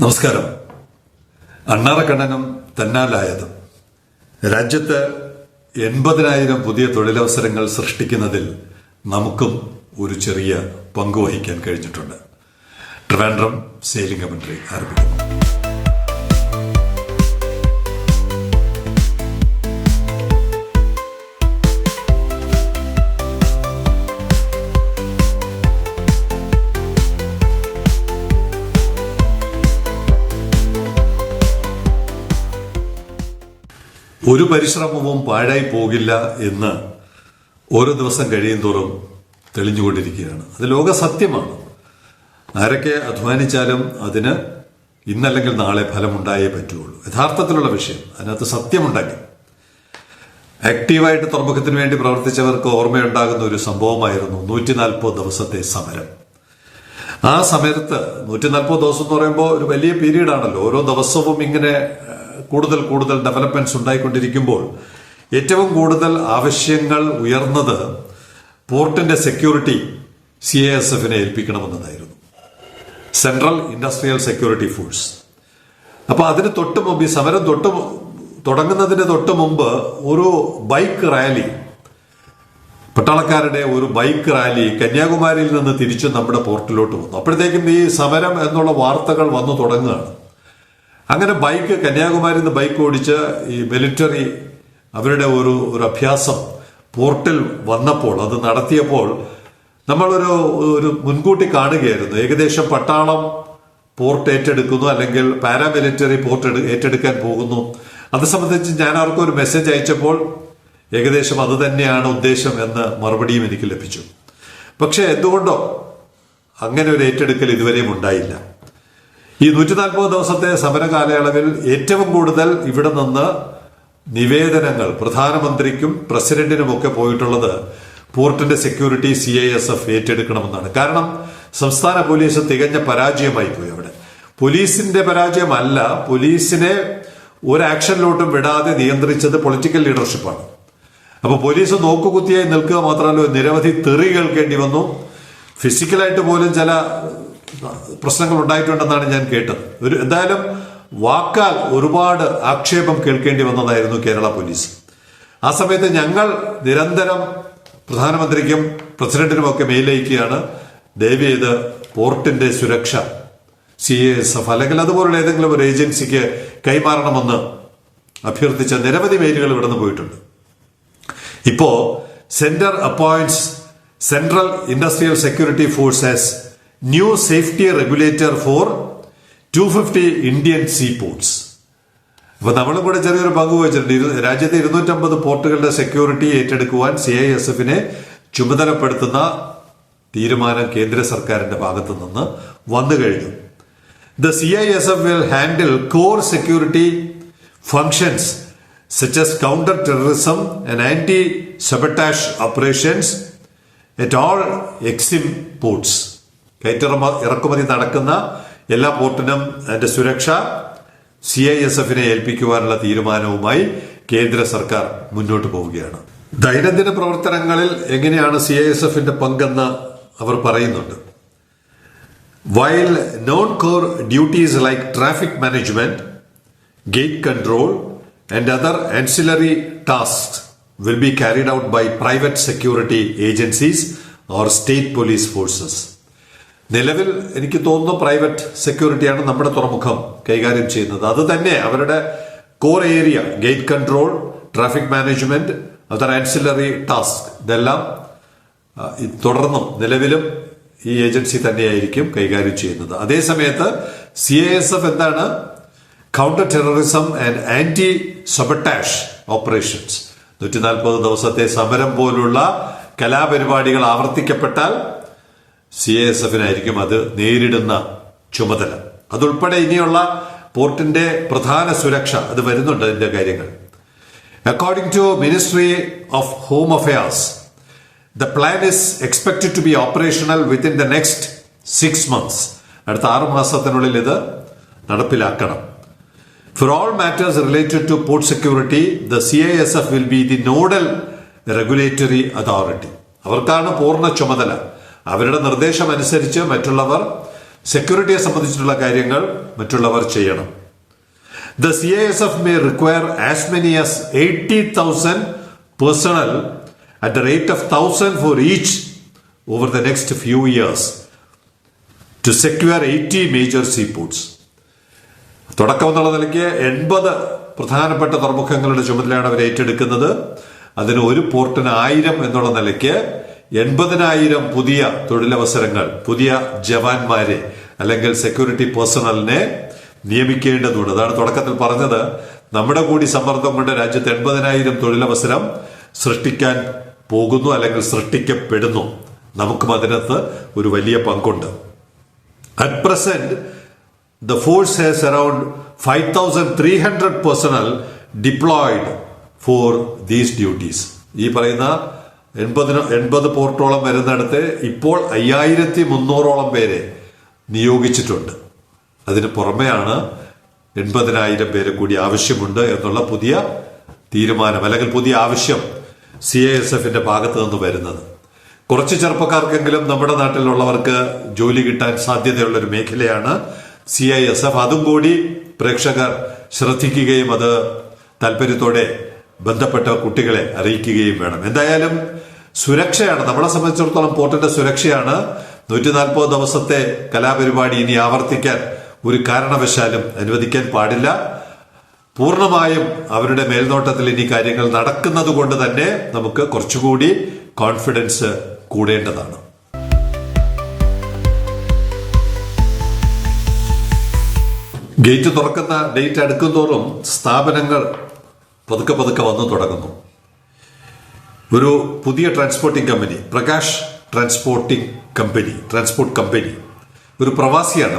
നമസ്കാരം. അണ്ണാറക്കണ്ണനും തന്നാലായതും രാജ്യത്ത് 80,000 പുതിയ തൊഴിലവസരങ്ങൾ സൃഷ്ടിക്കുന്നതിൽ നമുക്കും ഒരു ചെറിയ പങ്കുവഹിക്കാൻ കഴിഞ്ഞിട്ടുണ്ട്. ട്രിവാൻഡ്രം സെയിലിംഗ് കമന്ററി ആരംഭിക്കുന്നു. ഒരു പരിശ്രമവും പാഴായി പോകില്ല എന്ന് ഓരോ ദിവസം കഴിയുന്തോറും തെളിഞ്ഞുകൊണ്ടിരിക്കുകയാണ്. അത് ലോക സത്യമാണ്. ആരൊക്കെ അധ്വാനിച്ചാലും അതിന് ഇന്നല്ലെങ്കിൽ നാളെ ഫലമുണ്ടായേ പറ്റുള്ളൂ. യഥാർത്ഥത്തിലുള്ള വിഷയം അതിനകത്ത് സത്യമുണ്ടെങ്കിൽ ആക്റ്റീവായിട്ട് തുറമുഖത്തിന് വേണ്ടി പ്രവർത്തിച്ചവർക്ക് ഓർമ്മയുണ്ടാകുന്ന ഒരു സംഭവമായിരുന്നു 140 ദിവസത്തെ സമരം. ആ സമയത്ത് 140 ദിവസം എന്ന് പറയുമ്പോൾ ഒരു വലിയ പീരീഡാണല്ലോ. ഓരോ ദിവസവും ഇങ്ങനെ കൂടുതൽ ഡെവലപ്മെന്റ്സ് ഉണ്ടായിക്കൊണ്ടിരിക്കുമ്പോൾ ഏറ്റവും കൂടുതൽ ആവശ്യങ്ങൾ ഉയർന്നത് പോർട്ടിന്റെ സെക്യൂരിറ്റി CISFനെ ഏൽപ്പിക്കണമെന്നതായിരുന്നു, സെൻട്രൽ ഇൻഡസ്ട്രിയൽ സെക്യൂരിറ്റി ഫോഴ്സ്. അപ്പൊ അതിന് തൊട്ട് മുമ്പ്, ഈ സമരം തുടങ്ങുന്നതിന് തൊട്ട് മുമ്പ് ഒരു ബൈക്ക് റാലി, പട്ടാളക്കാരുടെ ഒരു ബൈക്ക് റാലി കന്യാകുമാരിയിൽ നിന്ന് തിരിച്ചു നമ്മുടെ പോർട്ടിലോട്ട് വന്നു. അപ്പോഴത്തേക്കും ഈ സമരം എന്നുള്ള വാർത്തകൾ വന്നു തുടങ്ങുകയാണ്. അങ്ങനെ കന്യാകുമാരിയിൽ നിന്ന് ബൈക്ക് ഓടിച്ച് ഈ മിലിറ്ററി അവരുടെ ഒരു അഭ്യാസം പോർട്ടിൽ വന്നപ്പോൾ, അത് നടത്തിയപ്പോൾ നമ്മളൊരു മുൻകൂട്ടി കാണുകയായിരുന്നു. ഏകദേശം പട്ടാളം പോർട്ട് ഏറ്റെടുക്കുന്നു, അല്ലെങ്കിൽ പാരാമിലിറ്ററി പോർട്ട് ഏറ്റെടുക്കാൻ പോകുന്നു. അത് സംബന്ധിച്ച് ഞാൻ അവർക്ക് ഒരു മെസ്സേജ് അയച്ചപ്പോൾ ഏകദേശം അത് തന്നെയാണ് ഉദ്ദേശം എന്ന മറുപടിയും എനിക്ക് ലഭിച്ചു. പക്ഷെ എന്തുകൊണ്ടോ അങ്ങനെ ഒരു ഏറ്റെടുക്കൽ ഇതുവരെയും ഉണ്ടായില്ല. ഈ 140 ദിവസത്തെ സമര കാലയളവിൽ ഏറ്റവും കൂടുതൽ ഇവിടെ നിന്ന് നിവേദനങ്ങൾ പ്രധാനമന്ത്രിക്കും പ്രസിഡന്റിനുമൊക്കെ പോയിട്ടുള്ളത് പോർട്ടിന്റെ സെക്യൂരിറ്റി CISF ഏറ്റെടുക്കണമെന്നാണ്. കാരണം സംസ്ഥാന പോലീസ് തികഞ്ഞ പരാജയമായി പോയി. അവിടെ പോലീസിന്റെ പരാജയമല്ല, പോലീസിനെ ഒരു ആക്ഷനിലോട്ടും വിടാതെ നിയന്ത്രിച്ചത് പൊളിറ്റിക്കൽ ലീഡർഷിപ്പാണ്. അപ്പൊ പോലീസ് നോക്കുകുത്തിയായി നിൽക്കുക മാത്രമല്ല, നിരവധി തെറി കേൾക്കേണ്ടി വന്നു. ഫിസിക്കലായിട്ട് പോലും ചില പ്രശ്നങ്ങൾ ഉണ്ടായിട്ടുണ്ടെന്നാണ് ഞാൻ കേട്ടത്. എന്തായാലും വാക്കാൽ ഒരുപാട് ആക്ഷേപം കേൾക്കേണ്ടി വന്നതായിരുന്നു കേരള പോലീസ്. ആ സമയത്ത് ഞങ്ങൾ നിരന്തരം പ്രധാനമന്ത്രിക്കും പ്രസിഡന്റിനുമൊക്കെ മെയിലയക്കുകയാണ്, ദയവ് ചെയ്ത് പോർട്ടിന്റെ സുരക്ഷ CISF അല്ലെങ്കിൽ അതുപോലുള്ള ഏതെങ്കിലും ഒരു ഏജൻസിക്ക് കൈമാറണമെന്ന് അഭ്യർത്ഥിച്ച നിരവധി മെയിലുകൾ ഇവിടെ നിന്ന് പോയിട്ടുണ്ട്. ഇപ്പോ centre appoints central industrial security force as new safety regulator for 250 Indian sea ports. അപ്പൊ നമ്മളും കൂടെ ചെറിയൊരു പങ്ക് വഹിച്ചിട്ടുണ്ട്. രാജ്യത്തെ 250 പോർട്ടുകളുടെ സെക്യൂരിറ്റി ഏറ്റെടുക്കുവാൻ CISFനെ ചുമതലപ്പെടുത്തുന്ന തീരുമാനം കേന്ദ്ര സർക്കാരിന്റെ ഭാഗത്തു നിന്ന് വന്നു കഴിഞ്ഞു. The CISF will handle core security functions such as counter-terrorism and anti-sabotage operations at all EXIM ports. ഇറക്കുമതി നടക്കുന്ന എല്ലാ പോർട്ടിനും അതിന്റെ സുരക്ഷ CISFനെ ഏൽപ്പിക്കുവാനുള്ള തീരുമാനവുമായി കേന്ദ്ര സർക്കാർ മുന്നോട്ട് പോവുകയാണ്. ദൈനംദിന പ്രവർത്തനങ്ങളിൽ എങ്ങനെയാണ് CISFന്റെ പങ്കെന്ന് അവർ പറയുന്നുണ്ട്. While non-core duties like traffic management, gate control and other ancillary tasks will be carried out by private security agencies or state police forces. നിലവിൽ എനിക്ക് തോന്നുന്നു പ്രൈവറ്റ് സെക്യൂരിറ്റിയാണ് നമ്മുടെ തുറമുഖം കൈകാര്യം ചെയ്യുന്നത്. അത് തന്നെ അവരുടെ core area, gate control, traffic management, other ancillary task, ഇതെല്ലാം തുടർന്നും നിലവിലും ഈ ഏജൻസി തന്നെയായിരിക്കും കൈകാര്യം ചെയ്യുന്നത്. അതേസമയത്ത് CISF എന്താണ്? Counter terrorism and anti sabotage operations. 140 ദിവസത്തെ സമരം പോലുള്ള കലാപരിപാടികൾ ആവർത്തിക്കപ്പെട്ടാൽ CISFനായിരിക്കും അത് നേരിടുന്ന ചുമതല. അതുൾപ്പെടെ ഇനിയുള്ള പോർട്ടിന്റെ പ്രധാന സുരക്ഷ, അത് വരുന്നുണ്ട് അതിന്റെ കാര്യങ്ങൾ. According to ministry of home affairs, the plan is expected to be operational within the next 6 months. അടുത്ത 6 മാസത്തിനുള്ളിൽ ഇത് നടപ്പിലാക്കണം. For all matters related to port security, the CISF will be the nodal regulatory authority. അവർക്കാണ് പൂർണ്ണ ചുമതല. അവരുടെ നിർദ്ദേശമനുസരിച്ച് മറ്റുള്ളവർ സെക്യൂരിറ്റിയെ സംബന്ധിച്ചിട്ടുള്ള കാര്യങ്ങൾ മറ്റുള്ളവർ ചെയ്യണം. The CISF may require as many as 80,000 personnel at the rate of 1,000 for each over the next few years to secure 80 major seaports. തുടക്കം എന്നുള്ള നിലയ്ക്ക് 80 പ്രധാനപ്പെട്ട തുറമുഖങ്ങളുടെ ചുമതലയാണ് അവർ ഏറ്റെടുക്കുന്നത്. അതിന് ഒരു പോർട്ടിന് 1000 എന്നുള്ള നിലയ്ക്ക് 80,000 പുതിയ തൊഴിലവസരങ്ങൾ, പുതിയ ജവാന്മാരെ അല്ലെങ്കിൽ സെക്യൂരിറ്റി പേഴ്സണലിനെ നിയമിക്കേണ്ടതുണ്ട്. അതാണ് തുടക്കത്തിൽ പറഞ്ഞത്. നമ്മുടെ കൂടി സമ്മർദ്ദം കൊണ്ട് രാജ്യത്ത് 80,000 തൊഴിലവസരം സൃഷ്ടിക്കാൻ പോകുന്നു അല്ലെങ്കിൽ സൃഷ്ടിക്കപ്പെടുന്നു. നമുക്കും അതിനകത്ത് ഒരു വലിയ പങ്കുണ്ട്. At present, the force has around 5,300 personnel deployed for these duties. ഈ പറയുന്ന 80 പോർട്ടോളം വരുന്നിടത്ത് ഇപ്പോൾ 5,300ഓളം പേരെ നിയോഗിച്ചിട്ടുണ്ട്. അതിന് പുറമെയാണ് 80,000 പേരെ കൂടി ആവശ്യമുണ്ട് എന്നുള്ള പുതിയ തീരുമാനം അല്ലെങ്കിൽ പുതിയ ആവശ്യം CISFന്റെ ഭാഗത്ത് നിന്ന് വരുന്നത്. കുറച്ച് ചെറുപ്പക്കാർക്കെങ്കിലും നമ്മുടെ നാട്ടിലുള്ളവർക്ക് ജോലി കിട്ടാൻ സാധ്യതയുള്ള ഒരു മേഖലയാണ് CISF. അതും കൂടി പ്രേക്ഷകർ ശ്രദ്ധിക്കുകയും അത് താല്പര്യത്തോടെ ബന്ധപ്പെട്ട കുട്ടികളെ അറിയിക്കുകയും വേണം. എന്തായാലും സുരക്ഷയാണ് നമ്മളെ സംബന്ധിച്ചിടത്തോളം, പോർട്ടിന്റെ സുരക്ഷയാണ്. 140 ദിവസത്തെ കലാപരിപാടി ഇനി ആവർത്തിക്കാൻ ഒരു കാരണവശാലും അനുവദിക്കാൻ പാടില്ല. പൂർണ്ണമായും അവരുടെ മേൽനോട്ടത്തിൽ ഇനി കാര്യങ്ങൾ നടക്കുന്നത് കൊണ്ട് തന്നെ നമുക്ക് കുറച്ചുകൂടി കോൺഫിഡൻസ് കൂടേണ്ടതാണ്. ഗേറ്റ് തുറക്കുന്ന ഡേറ്റ് അടുക്കുന്തോറും സ്ഥാപനങ്ങൾ പതുക്കെ പതുക്കെ വന്നു തുടങ്ങുന്നു. ഒരു പുതിയ transporting company, Prakash transport company ഒരു പ്രവാസിയാണ്,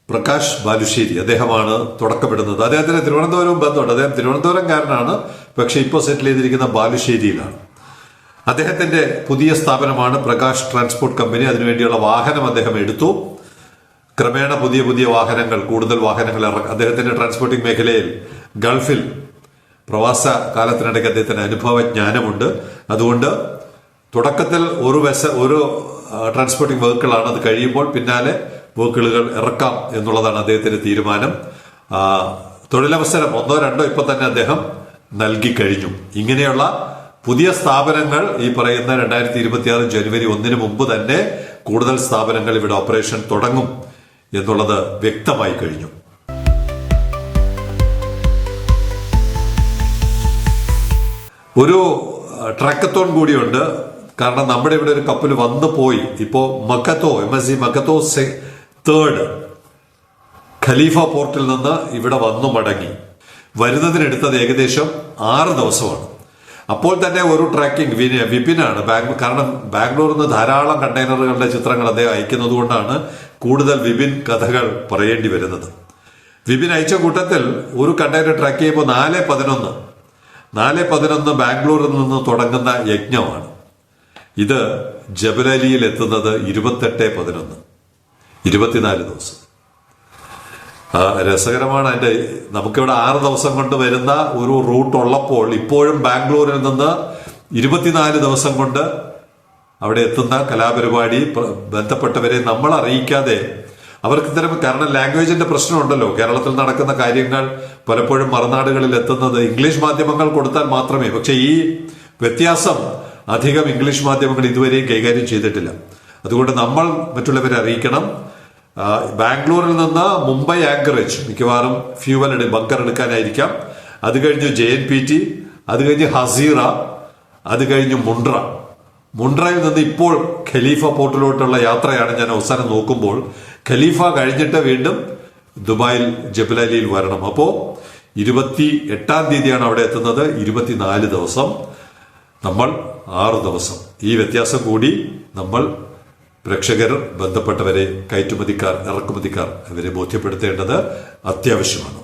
പ്രകാശ് ബാലുശ്ശേരി. അദ്ദേഹമാണ് തുടക്കമിടുന്നത്. അദ്ദേഹത്തിന് തിരുവനന്തപുരവും ബന്ധമുണ്ട്. അദ്ദേഹം തിരുവനന്തപുരംകാരനാണ്, പക്ഷെ ഇപ്പോൾ സെറ്റിൽ ചെയ്തിരിക്കുന്ന ബാലുശ്ശേരിയിലാണ്. അദ്ദേഹത്തിന്റെ പുതിയ സ്ഥാപനമാണ് പ്രകാശ് ട്രാൻസ്പോർട്ട് കമ്പനി. അതിനുവേണ്ടിയുള്ള വാഹനം അദ്ദേഹം എടുത്തു. ക്രമേണ പുതിയ പുതിയ വാഹനങ്ങൾ, കൂടുതൽ വാഹനങ്ങൾ അദ്ദേഹത്തിന്റെ ട്രാൻസ്പോർട്ടിംഗ് മേഖലയിൽ ഗൾഫിൽ പ്രവാസ കാലത്തിനിടയ്ക്ക് അദ്ദേഹത്തിന് അനുഭവജ്ഞാനമുണ്ട്. അതുകൊണ്ട് തുടക്കത്തിൽ ഒരു ട്രാൻസ്പോർട്ടിംഗ് വെഹിക്കിളാണ്. അത് കഴിയുമ്പോൾ പിന്നാലെ വെഹിക്കിളുകൾ ഇറക്കാം എന്നുള്ളതാണ് അദ്ദേഹത്തിന്റെ തീരുമാനം. തൊഴിലവസരം 1-2 ഇപ്പൊ തന്നെ അദ്ദേഹം നൽകി കഴിഞ്ഞു. ഇങ്ങനെയുള്ള പുതിയ സ്ഥാപനങ്ങൾ ഈ പറയുന്ന 2026 ജനുവരി 1 മുമ്പ് തന്നെ കൂടുതൽ സ്ഥാപനങ്ങൾ ഇവിടെ ഓപ്പറേഷൻ തുടങ്ങും എന്നുള്ളത് വ്യക്തമായി കഴിഞ്ഞു. ഒരു ട്രാക്കത്തോൺ കൂടിയുണ്ട്. കാരണം നമ്മുടെ ഇവിടെ ഒരു കപ്പൽ വന്നു പോയി. ഇപ്പോ MSC മക്കത്തോ 3rd ഖലീഫ പോർട്ടിൽ നിന്ന് ഇവിടെ വന്നു മടങ്ങി. വരുന്നതിനെടുത്തത് ഏകദേശം 6 ദിവസമാണ്. അപ്പോൾ തന്നെ ഒരു ട്രാക്കിംഗ് വിപിനാണ്. കാരണം ബാംഗ്ലൂരിൽ നിന്ന് ധാരാളം കണ്ടെയ്നറുകളുടെ ചിത്രങ്ങൾ അദ്ദേഹം അയക്കുന്നത് കൊണ്ടാണ് കൂടുതൽ വിപിൻ കഥകൾ പറയേണ്ടി വരുന്നത്. വിപിൻ അയച്ച കൂട്ടത്തിൽ ഒരു കണ്ടെയ്നർ ട്രാക്ക് ചെയ്യുമ്പോൾ 4:11 ബാംഗ്ലൂരിൽ നിന്ന് തുടങ്ങുന്ന യജ്ഞമാണ്. ഇത് ജബലലിയിൽ എത്തുന്നത് 28:11, 24 ദിവസം. രസകരമാണ്. നമുക്കിവിടെ 6 ദിവസം കൊണ്ട് വരുന്ന ഒരു റൂട്ട് ഉള്ളപ്പോൾ ഇപ്പോഴും ബാംഗ്ലൂരിൽ നിന്ന് 24 ദിവസം കൊണ്ട് അവിടെ എത്തുന്ന കലാപരിപാടി ബന്ധപ്പെട്ടവരെ നമ്മൾ അറിയിക്കാതെ അവർക്ക് ഇത്തരം, കാരണം ലാംഗ്വേജിന്റെ പ്രശ്നമുണ്ടല്ലോ. കേരളത്തിൽ നടക്കുന്ന കാര്യങ്ങൾ പലപ്പോഴും മറുനാടുകളിൽ എത്തുന്നത് ഇംഗ്ലീഷ് മാധ്യമങ്ങൾ കൊടുത്താൽ മാത്രമേ. പക്ഷെ ഈ വ്യത്യാസം അധികം ഇംഗ്ലീഷ് മാധ്യമങ്ങൾ ഇതുവരെയും കൈകാര്യം ചെയ്തിട്ടില്ല. അതുകൊണ്ട് നമ്മൾ മറ്റുള്ളവരെ അറിയിക്കണം. ബാംഗ്ലൂരിൽ നിന്ന് മുംബൈ ആങ്കറേജ് മിക്കവാറും ബങ്കർ എടുക്കാനായിരിക്കാം. അത് കഴിഞ്ഞ് JNPT, അത് കഴിഞ്ഞ് ഹസീറ, അത് കഴിഞ്ഞ് മുണ്ട്രയിൽ നിന്ന് ഇപ്പോൾ ഖലീഫ പോർട്ടിലോട്ടുള്ള യാത്രയാണ്. ഞാൻ അവസാനം നോക്കുമ്പോൾ ഖലീഫ കഴിഞ്ഞിട്ട് വീണ്ടും ദുബായിൽ ജബലലിയിൽ വരണം. അപ്പോ 28-ാം തീയതിയാണ് അവിടെ എത്തുന്നത്. 24 ദിവസം, നമ്മൾ 6 ദിവസം. ഈ വ്യത്യാസം കൂടി നമ്മൾ പ്രേക്ഷകർ, ബന്ധപ്പെട്ടവരെ, കയറ്റുമതിക്കാർ, ഇറക്കുമതിക്കാർ, അവരെ ബോധ്യപ്പെടുത്തേണ്ടത് അത്യാവശ്യമാണ്.